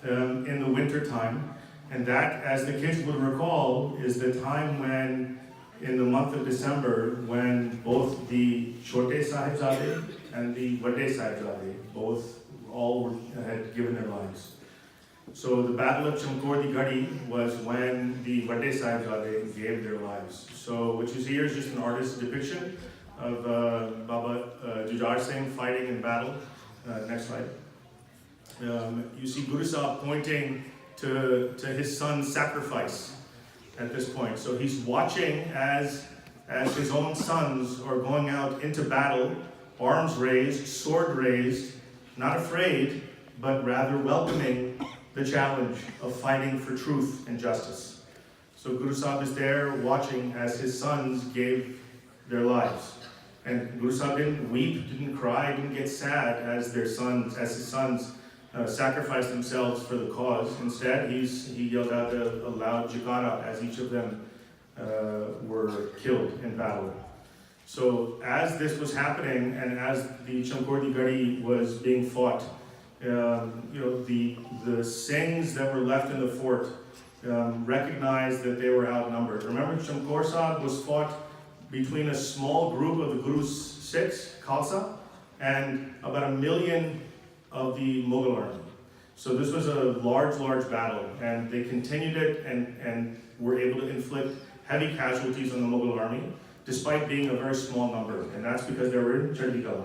in the winter time. And that, as the kids would recall, is the time when, in the month of December, when both the Chote Sahibzade and the Vade Sahibzade all had given their lives. So the Battle of Chamkor di Gadi was when the Vade Sahibzade gave their lives. So what you see here is just an artist's depiction of Baba Jujhar Singh fighting in battle. Next slide. You see Guru Sahib pointing to his son's sacrifice at this point. So he's watching as his own sons are going out into battle, arms raised, sword raised, not afraid, but rather welcoming the challenge of fighting for truth and justice. So Guru Sahib is there watching as his sons gave their lives. And Guru Sahib didn't weep, didn't cry, didn't get sad as his sons sacrificed themselves for the cause. Instead, he yelled out a loud jikara as each of them were killed in battle. So as this was happening, and as the Chamkor di Gadi was being fought, the Singhs that were left in the fort recognized that they were outnumbered. Remember, Chamkor Sahib was fought between a small group of the Guru's Sikhs, Khalsa, and about 1 million of the Mughal army. So this was a large battle, and they continued it and were able to inflict heavy casualties on the Mughal army, despite being a very small number, and that's because they were in Chandigarh.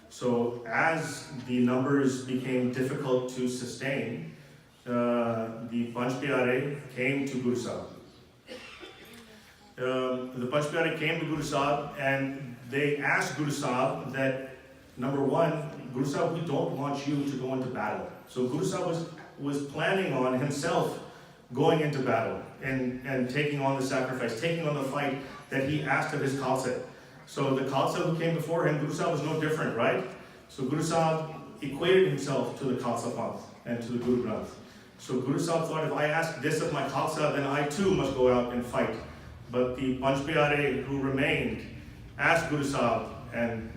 So as the numbers became difficult to sustain, the Panch Pyare came to Guru Sahib. The Panch Pyare came to Guru Sahib and they asked Guru Sahib that, number one, Guru Sahib, we don't want you to go into battle. So Guru Sahib was planning on himself going into battle and taking on the sacrifice, taking on the fight that he asked of his Khalsa. So the Khalsa who came before him, Guru Sahib was no different, right? So Guru Sahib equated himself to the Khalsa Panth and to the Guru Granth. So Guru Sahib thought, if I ask this of my Khalsa, then I too must go out and fight. But the Panch Pyare who remained asked Guru Sahib and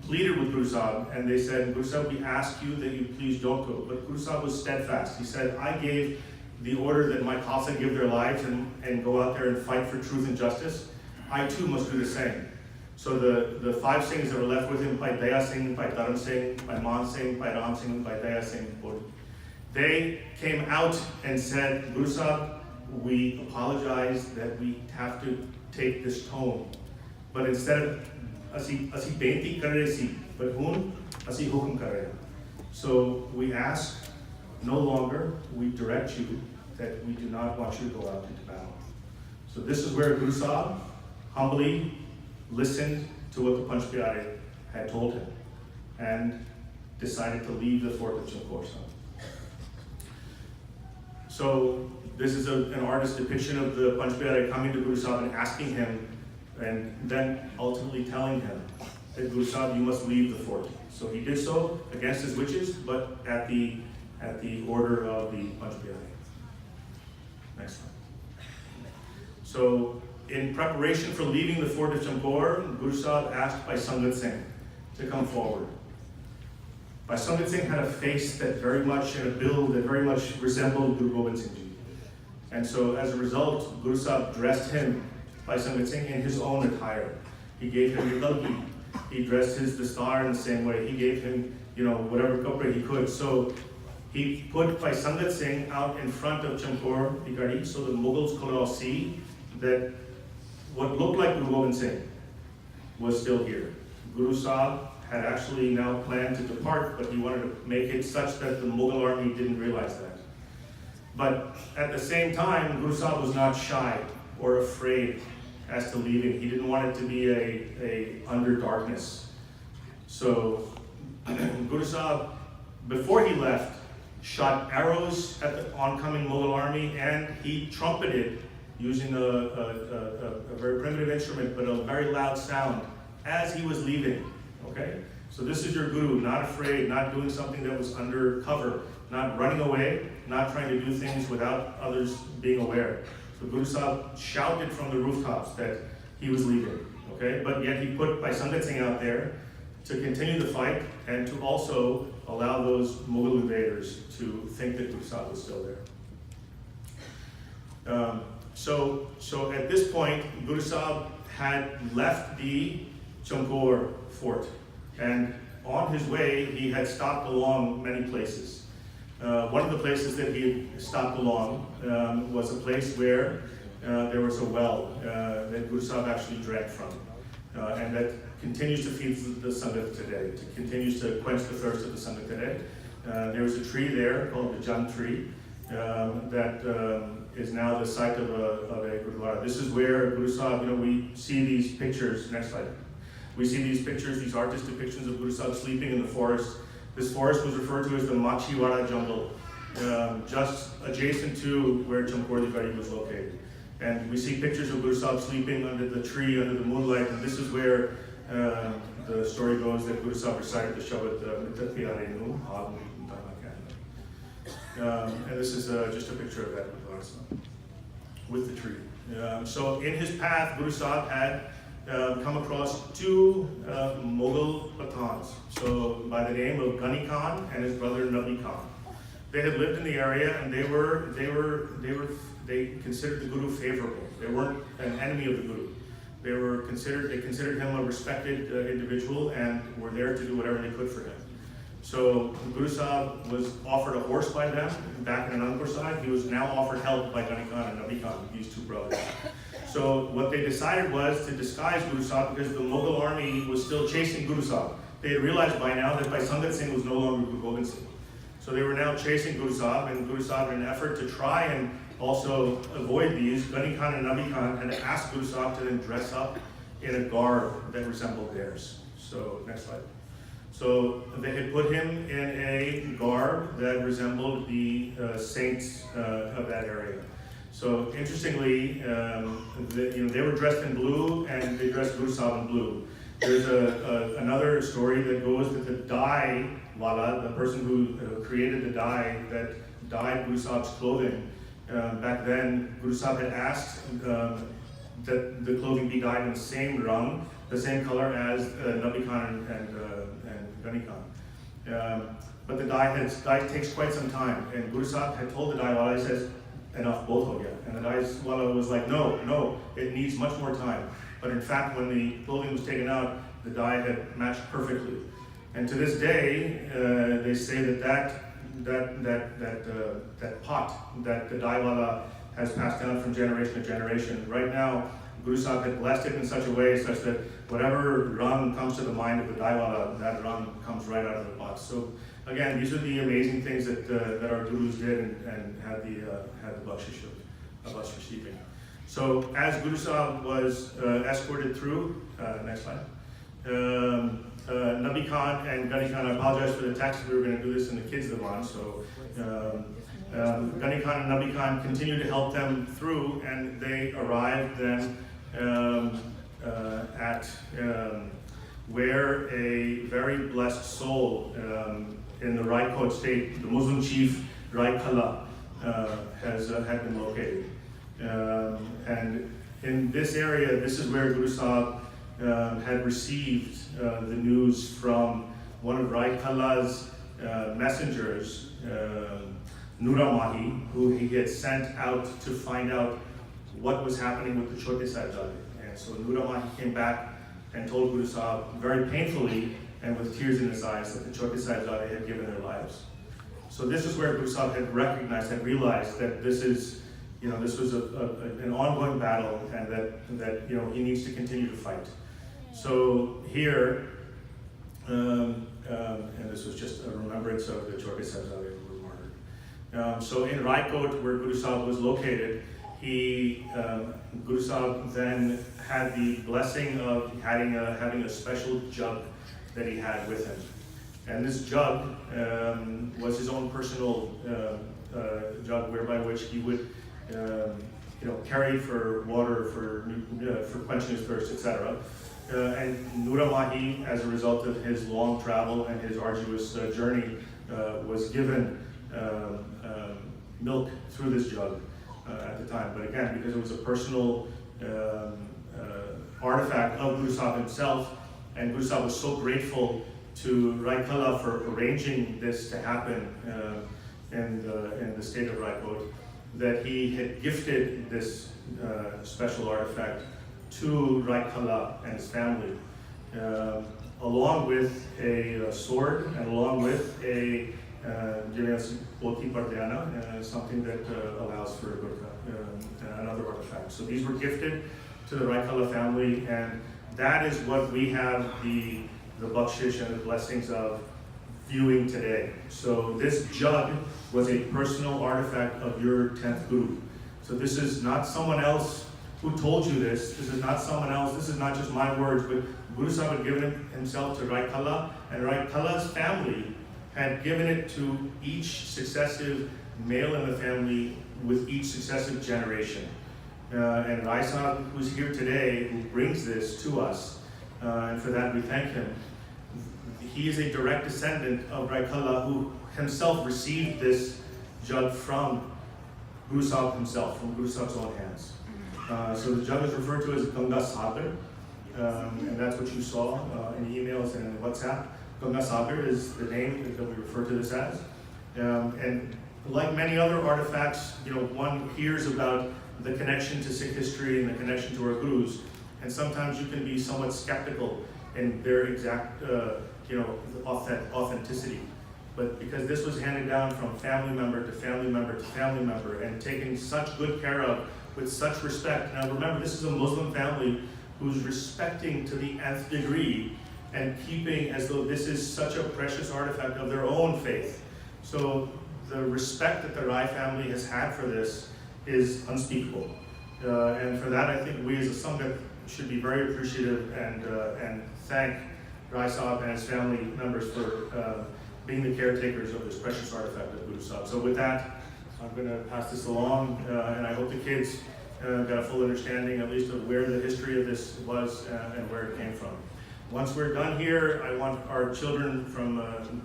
pleaded with Guru Sahib, and they said, Guru Sahib, we ask you that you please don't go. But Guru Sahib was steadfast. He said, I gave the order that my Khalsa give their lives and go out there and fight for truth and justice. I too must do the same. So the 5 Singhs that were left with him, by Daya Singh, by Dharam Singh, by Man Singh, by Ram Singh, by Daya Singh, they came out and said, Guru Sahib, we apologize that we have to take this tone. But instead of ਅਸੀਂ ਬੇਨਤੀ ਕਰ ਰਹੇ ਸੀ, but ਹੁਣ ਅਸੀਂ ਹੁਕਮ ਕਰ ਰਹੇ ਹਾਂ. So we ask no longer, we direct you that we do not want you to go out into battle. So this is where Guru Sahib humbly listened to what the Panch Pyare had told him and decided to leave the fort of Chamkor Sahib. So this is an artist's depiction of the Panch Pyare coming to Guru Sahib and asking him, and then ultimately telling him that, Guru Sahib, you must leave the fort. So he did so against his wishes, but at the order of the Panch Pyare. Next one. So in preparation for leaving the fort of Chamkor, Guru Sahib asked Bhai Sangat Singh to come forward. Bhai Sangat Singh had a face that very much, and a build that very much resembled Guru Gobind Singh Ji. And so as a result, Guru Sahib dressed him, Bhai Sangat Singh, in his own attire. He gave him the dalki. He dressed his dastar in the same way. He gave him, whatever kapra he could. So he put Bhai Sangat Singh out in front of Chamkor di Gadi so the Mughals could all see that what looked like Guru Gobind Singh was still here. Guru Sahib had actually now planned to depart, but he wanted to make it such that the Mughal army didn't realize that. But at the same time, Guru Sahib was not shy or afraid as to leaving. He didn't want it to be a under darkness. So Guru Sahib, before he left, shot arrows at the oncoming Mughal army, and he trumpeted using a very primitive instrument, but a very loud sound as he was leaving. Okay? So this is your Guru, not afraid, not doing something that was undercover, not running away, not trying to do things without others being aware. So Guru Sahib shouted from the rooftops that he was leaving, okay? But yet he put Bhai Sangat Singh out there to continue the fight and to also allow those Mughal invaders to think that Guru Sahib was still there. So at this point, Guru Sahib had left the Chamkor fort, and on his way, he had stopped along many places. One of the places that he had stopped along was a place where there was a well that Guru Sahib actually drank from, and that continues to feed the Sangat today, continues to quench the thirst of the Sangat today. There was a tree there called the Jan tree that is now the site of a Gurdwara. This is where Guru Sahib, we see these pictures, next slide. We see these pictures, these artist depictions of Guru Sahib sleeping in the forest. This forest was referred to as the Machiwara jungle, just adjacent to where Chamkor Gadi was located. And we see pictures of Guru Sahib sleeping under the tree, under the moonlight, and this is where the story goes that Guru Sahib recited the Shabad Mittat Pyare Nu, and this is just a picture of that with the tree. So in his path, Guru Sahib had come across two Mughal Pathans, so by the name of Ghani Khan and his brother Nabi Khan. They had lived in the area, and they considered the Guru favorable. They weren't an enemy of the Guru. They considered him a respected individual and were there to do whatever they could for him. So Guru Sahib was offered a horse by them back in Anandpur side. He was now offered help by Ghani Khan and Nabi Khan, these two brothers. So what they decided was to disguise Guru Sahib because the Mughal army was still chasing Guru Sahib. They had realized by now that Bhai Sangat Singh was no longer Guru Gobind Singh. So they were now chasing Guru Sahib, and Guru Sahib, in an effort to try and also avoid these, Ghani Khan and Nabi Khan had asked Guru Sahib to then dress up in a garb that resembled theirs. So, next slide. So they had put him in a garb that resembled the saints of that area. So interestingly, they were dressed in blue, and they dressed Guru Sahib in blue. There's another story that goes that the dye wala, the person who created the dye that dyed Guru Sahib's clothing, back then Guru Sahib had asked that the clothing be dyed in the same rang, the same color as Nabi Khan and Ghani Khan. But the dye takes quite some time, and Guru Sahib had told the dye wala, he says, enough, both ho gaya. And the dye wala was like, no, it needs much more time. But in fact, when the clothing was taken out, the dye had matched perfectly. And to this day, they say that pot that the dye wala has passed down from generation to generation. Right now, Guru Sahib had blessed it in such a way such that whatever rang comes to the mind of the dye wala, that rang comes right out of the pot. So again, these are the amazing things that our gurus did and had the bakshish of us receiving. So as Guru Sahib was escorted through, next slide, Nabi Khan and Ghani Khan, I apologize for the text, we were going to do this in the kids' divan, so Ghani Khan and Nabi Khan continued to help them through, and they arrived then at where a very blessed soul in the Raikot state, the Muslim chief Rai Kalla had been located. And in this area, this is where Guru Sahib had received the news from one of Rai Kalla's messengers, Nura Mahi, who he had sent out to find out what was happening with the Chote Sahibzade. And so Nura Mahi came back and told Guru Sahib very painfully and with tears in his eyes that the Chote Sahibzade had given their lives. So this is where Guru Sahib had recognized, had realized that this is, this was an ongoing battle, and that he needs to continue to fight. So here, and this was just a remembrance of the Chote Sahibzade who were martyred. So in Raikot, where Guru Sahib was located, Guru Sahib then had the blessing of having a special jug that he had with him. And this jug was his own personal jug, whereby which he would carry for water, for quenching his thirst, etc. And Nura Mahi, as a result of his long travel and his arduous journey, was given milk through this jug at the time. But again, because it was a personal artifact of Guru Sahib himself, and Guru Sahib was so grateful to Rai Kalla for arranging this to happen in the state of Raipur, that he had gifted this special artifact to Rai Kalla and his family, along with a sword and along with a poti pardhyana, something that allows for a gurkha, another artifact. So these were gifted to the Rai Kalla family, and that is what we have the bakshish and the blessings of viewing today. So this jug was a personal artifact of your 10th Guru. So this is not someone else who told you this. This is not someone else. This is not just my words, but Guru Sahib had given it himself to Rai Kalla, and Rai Kalla's family had given it to each successive male in the family with each successive generation. And Rai Sahib, who's here today, who brings this to us, and for that we thank him. He is a direct descendant of Rai Kalla, who himself received this jug from Guru Sahib himself, from Guru Sahib's own hands. So the jug is referred to as Ganga Sagar, and that's what you saw in the emails and in WhatsApp. Ganga Sagar is the name that we refer to this as. And like many other artifacts, one hears about the connection to Sikh history and the connection to our Gurus, and sometimes you can be somewhat skeptical in their exact, authenticity. But because this was handed down from family member to family member to family member and taken such good care of with such respect. Now remember, this is a Muslim family who's respecting to the nth degree and keeping as though this is such a precious artifact of their own faith. So the respect that the Rai family has had for this is unspeakable. And for that, I think we as a Sangha should be very appreciative and thank Rai Sahib and his family members for being the caretakers of this precious artifact of Guru Sahib. So with that, I'm going to pass this along, and I hope the kids got a full understanding at least of where the history of this was and where it came from. Once we're done here, I want our children from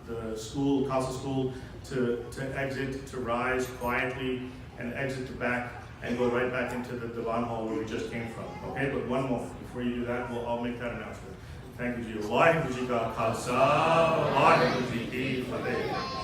the school, Khalsa school, to exit, to rise quietly and exit the back and go right back into the Divan hall where we just came from. Okay, but one more, before you do that, I'll make that announcement. Thank you, Ji. Waheguru Ji Ka Khalsa, Waheguru Ji Ki Fateh.